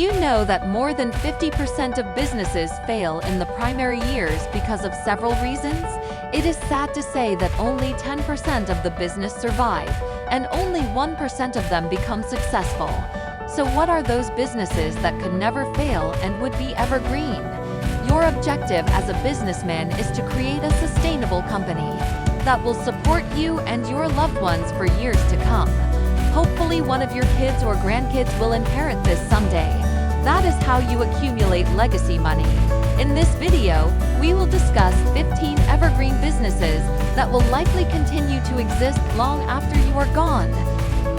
you know that more than 50% of businesses fail in the primary years because of several reasons? It is sad to say that only 10% of the business survive, and only 1% of them become successful. So what are those businesses that could never fail and would be evergreen? Your objective as a businessman is to create a sustainable company that will support you and your loved ones for years to come. Hopefully one of your kids or grandkids will inherit this someday. That is how you accumulate legacy money. In this video, we will discuss 15 evergreen businesses that will likely continue to exist long after you are gone.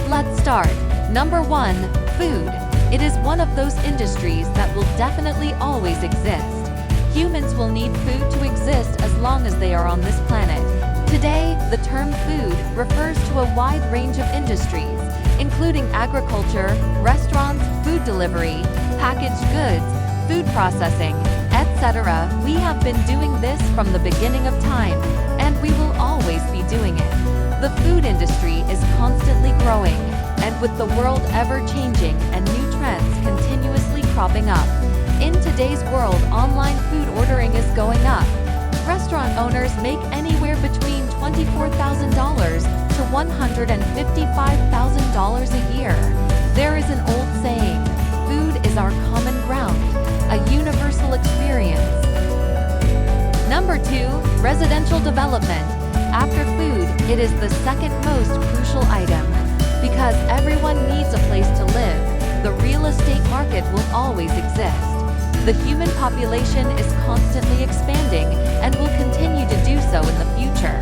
Let's start. Number 1, food. It is one of those industries that will definitely always exist. Humans will need food to exist as long as they are on this planet. Today, the term food refers to a wide range of industries, including agriculture, restaurants, food delivery, packaged goods, food processing, etc. We have been doing this from the beginning of time, and we will always be doing it. The food industry is constantly growing, and with the world ever changing and new trends continuously cropping up. In today's world, online food ordering is going up. Restaurant owners make anywhere between $24,000 to $155,000 a year. There is an old saying, food is our common ground, a universal experience. Number 2, residential development. After food, it is the second most crucial item. Because everyone needs a place to live, the real estate market will always exist. The human population is constantly expanding and will continue to do so in the future.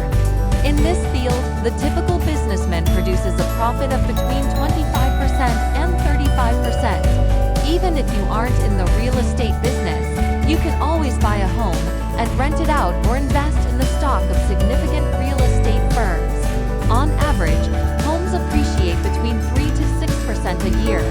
In this field, the typical businessman produces a profit of between 25% and 35%. Even if you aren't in the real estate business, you can always buy a home and rent it out or invest in the stock of significant real estate firms. On average, homes appreciate between 3 to 6% a year.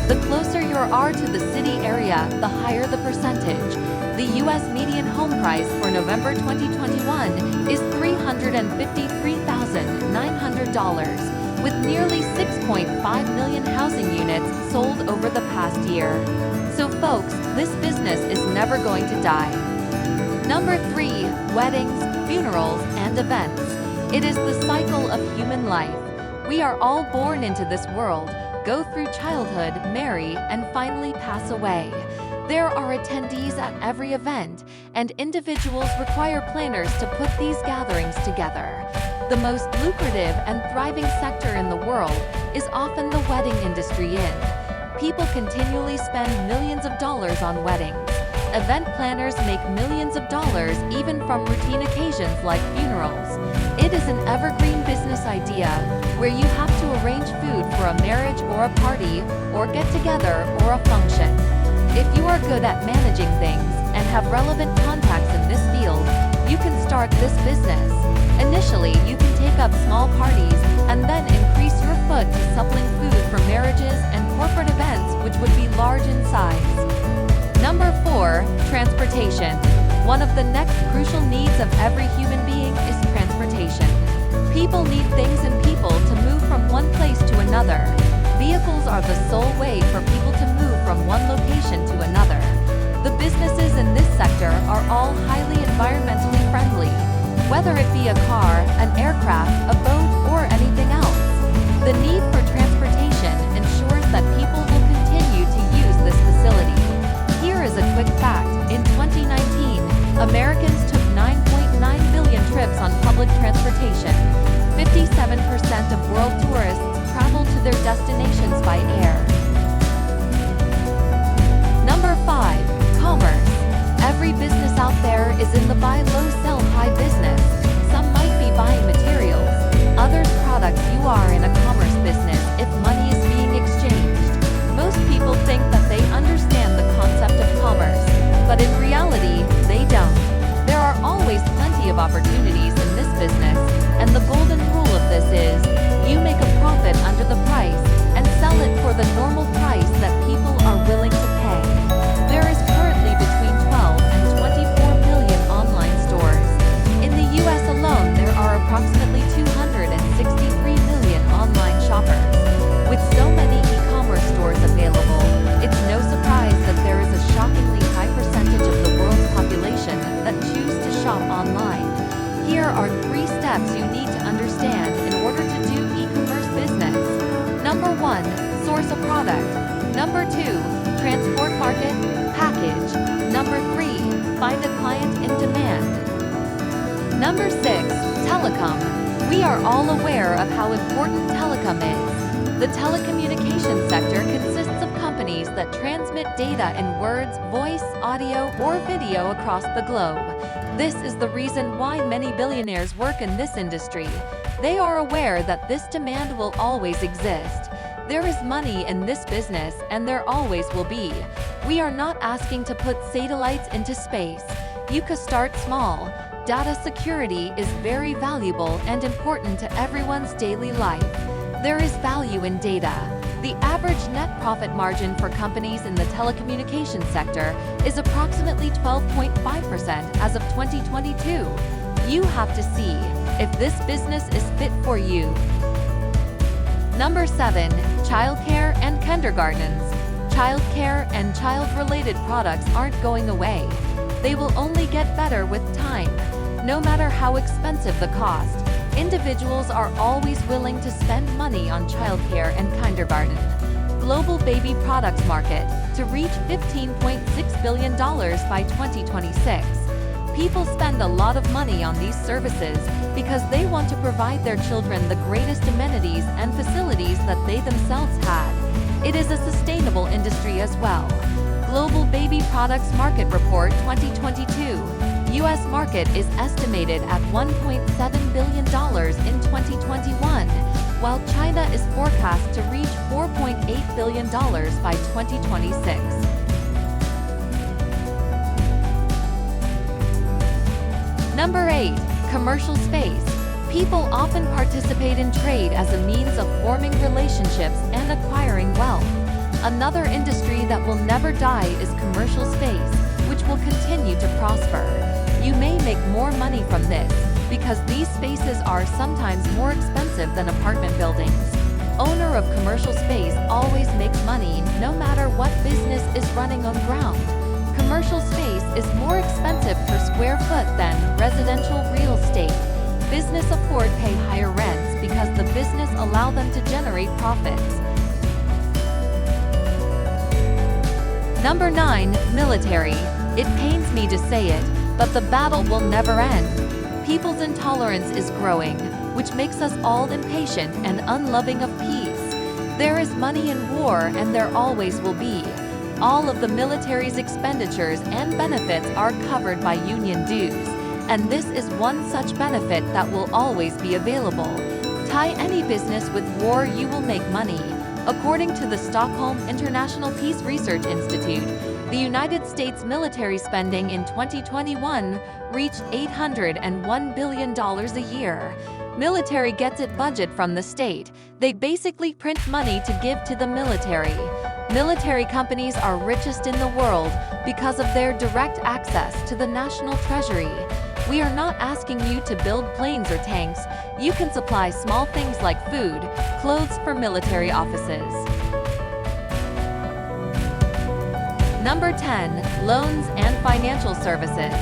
The closer you are to the city area, the higher the percentage. The U.S. median home price for November 2021 is $353,900, with nearly 6.5 million housing units sold over the past year. So folks, this business is never going to die. Number 3, weddings, funerals, and events. It is the cycle of human life. We are all born into this world, go through childhood, marry, and finally pass away. There are attendees at every event, and individuals require planners to put these gatherings together. The most lucrative and thriving sector in the world is often the wedding industry. People continually spend millions of dollars on weddings. Event planners make millions of dollars even from routine occasions like funerals. It is an evergreen business idea where you have to arrange food for a marriage or a party or get together or a function. If you are good at managing things and have relevant contacts in this field, you can start this business. Initially, you can take up small parties and then increase your foot to suppling food for marriages and corporate events which would be large in size. Number 4, transportation. One of the next crucial needs of every human being is transportation. People need things and people to move from one place to another. Vehicles are the sole way for people to move from one location to another. The businesses in this sector are all highly environmentally friendly, whether it be a car, an aircraft, a boat, or anything else. The need for transportation ensures that people will continue to use this facility. Here is a quick fact. In 2019, Americans took 9.9 billion trips on public transportation. 57% of world tourists travel to their destinations by air. Number 5, commerce. Every business out there is in the buy low, sell high business. Some might be buying materials, others products. You are in a commerce business if money is being exchanged. Transport market, package. Number 3, find a client in demand. Number 6, telecom. We are all aware of how important telecom is. The telecommunications sector consists of companies that transmit data in words, voice, audio, or video across the globe. This is the reason why many billionaires work in this industry. They are aware that this demand will always exist. There is money in this business, and there always will be. We are not asking to put satellites into space. You can start small. Data security is very valuable and important to everyone's daily life. There is value in data. The average net profit margin for companies in the telecommunications sector is approximately 12.5% as of 2022. You have to see if this business is fit for you. Number 7, childcare and kindergartens. Childcare and child-related products aren't going away. They will only get better with time. No matter how expensive the cost, individuals are always willing to spend money on childcare and kindergarten. Global baby products market to reach $15.6 billion by 2026. People spend a lot of money on these services because they want to provide their children the greatest amenities and facilities that they themselves had. It is a sustainable industry as well. Global Baby Products Market Report 2022. U.S. market is estimated at $1.7 billion in 2021, while China is forecast to reach $4.8 billion by 2026. Number 8, commercial space. People often participate in trade as a means of forming relationships and acquiring wealth. Another industry that will never die is commercial space, which will continue to prosper. You may make more money from this, because these spaces are sometimes more expensive than apartment buildings. Owner of commercial space always makes money no matter what business is running on ground. Commercial space is more expensive per square foot than residential real estate. Business afford pay higher rents because the business allow them to generate profits. Number 9, military. It pains me to say it, but the battle will never end. People's intolerance is growing, which makes us all impatient and unloving of peace. There is money in war, and there always will be. All of the military's expenditures and benefits are covered by union dues, and this is one such benefit that will always be available. Tie any business with war, you will make money. According to the Stockholm International Peace Research Institute, the United States military spending in 2021 reached $801 billion a year. Military gets its budget from the state. They basically print money to give to the military. Military companies are richest in the world because of their direct access to the national treasury. We are not asking you to build planes or tanks. You can supply small things like food, clothes for military offices. Number 10, loans and financial services.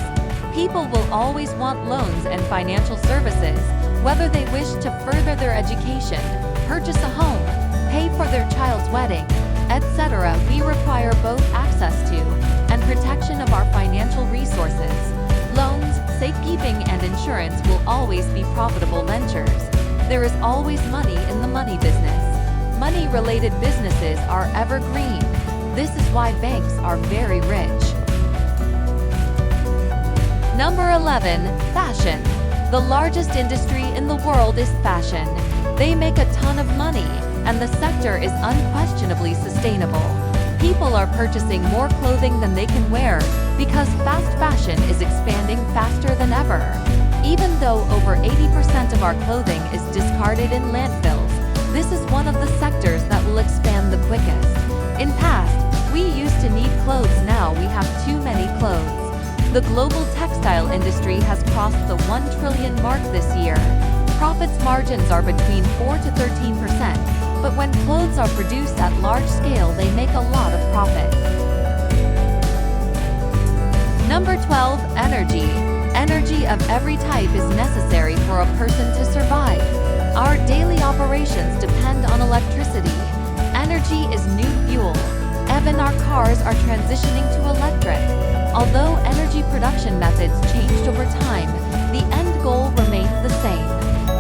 People will always want loans and financial services, whether they wish to further their education, purchase a home, pay for their child's wedding, etc. We require both access to and protection of our financial resources. Loans, safekeeping, and insurance will always be profitable ventures. There is always money in the money business. Money-related businesses are evergreen. This is why banks are very rich. Number 11, fashion. The largest industry in the world is fashion. They make a ton of money, and the sector is unquestionably sustainable. People are purchasing more clothing than they can wear because fast fashion is expanding faster than ever. Even though over 80% of our clothing is discarded in landfills, this is one of the sectors that will expand the quickest. In past, we used to need clothes, now we have too many clothes. The global textile industry has crossed the 1 trillion mark this year. Profits margins are between 4 to 13%, but when clothes are produced at large scale, they make a lot of profit. Number 12, energy. Energy of every type is necessary for a person to survive. Our daily operations depend on electricity. Energy is new fuel. Even our cars are transitioning to electric. Although energy production methods changed over time, the end goal remains the same.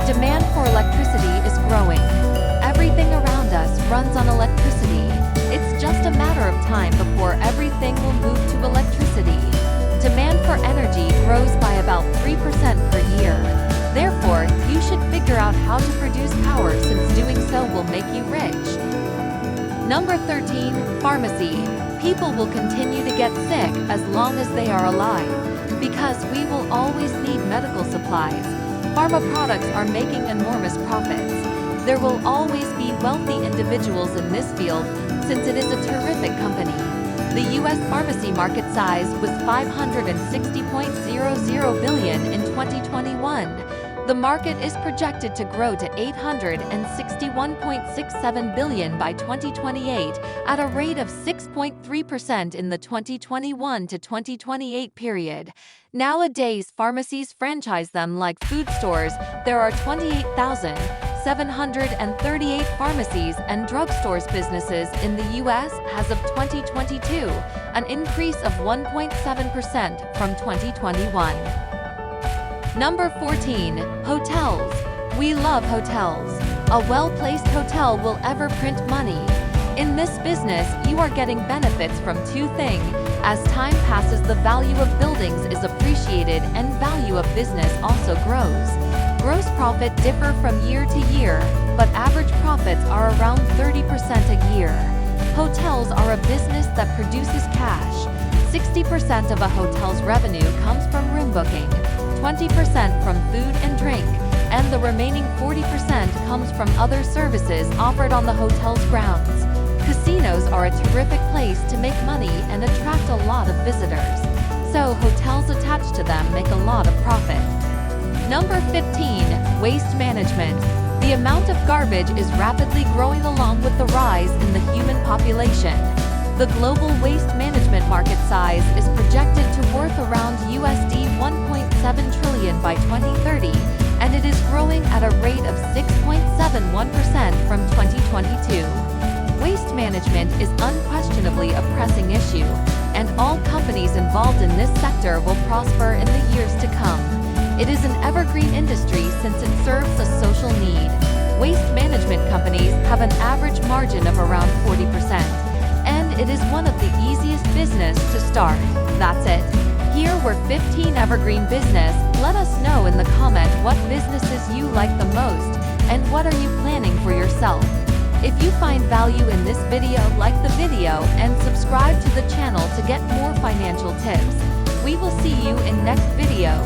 Demand for electricity is growing. Everything around us runs on electricity. It's just a matter of time before everything will move to electricity. Demand for energy grows by about 3% per year. Therefore, you should figure out how to produce power, since doing so will make you rich. Number 13, pharmacy. People will continue to get sick as long as they are alive, because we will always need medical supplies. Pharma products are making enormous profits. There will always be wealthy individuals in this field, since it is a terrific company. The U.S. pharmacy market size was $560.00 billion in 2021. The market is projected to grow to $861.67 billion by 2028 at a rate of 6.3% in the 2021 to 2028 period. Nowadays, pharmacies franchise them like food stores. There are 28,738 pharmacies and drugstores businesses in the U.S. as of 2022, an increase of 1.7% from 2021. Number 14, hotels. We love hotels. A well-placed hotel will ever print money. In this business, you are getting benefits from two things. As time passes, the value of buildings is appreciated and value of business also grows. Gross profit differ from year to year, but average profits are around 30% a year. Hotels are a business that produces cash. 60% of a hotel's revenue comes from room booking, 20% from food and drink, and the remaining 40% comes from other services offered on the hotel's grounds. Casinos are a terrific place to make money and attract a lot of visitors, so hotels attached to them make a lot of profit. Number 15, waste management. The amount of garbage is rapidly growing along with the rise in the human population. The global waste management market size is projected to worth around USD 1.7 trillion by 2030, and it is growing at a rate of 6.71% from 2022. Waste management is unquestionably a pressing issue, and all companies involved in this sector will prosper in the years to come. It is an evergreen industry since it serves a social need. Waste management companies have an average margin of around 40%. And it is one of the easiest business to start. That's it. Here were 15 evergreen business. Let us know in the comment what businesses you like the most and what are you planning for yourself. If you find value in this video, like the video and subscribe to the channel to get more financial tips. We will see you in next video.